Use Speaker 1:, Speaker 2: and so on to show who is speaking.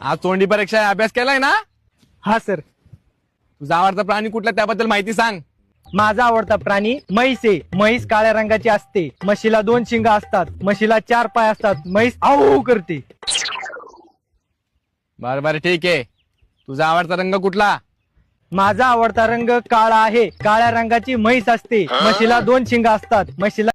Speaker 1: आज तोंडी परीक्षा आहे, अभ्यास केलाय ना?
Speaker 2: हा सर.
Speaker 1: तुझा आवडता प्राणी कुठला त्याबद्दल माहिती सांग.
Speaker 2: माझा आवडता प्राणी म्हैस आहे. म्हैस काळ्या रंगाची असते. म्हशीला 2 शिंग असतात. म्हशीला 4 पाय असतात. म्हैस आऊ करते.
Speaker 1: बरं ठीक आहे. तुझा आवडता रंग कुठला?
Speaker 2: माझा आवडता रंग काळा आहे. काळ्या रंगाची म्हैस असते. म्हशीला 2 शिंग असतात. म्हशीला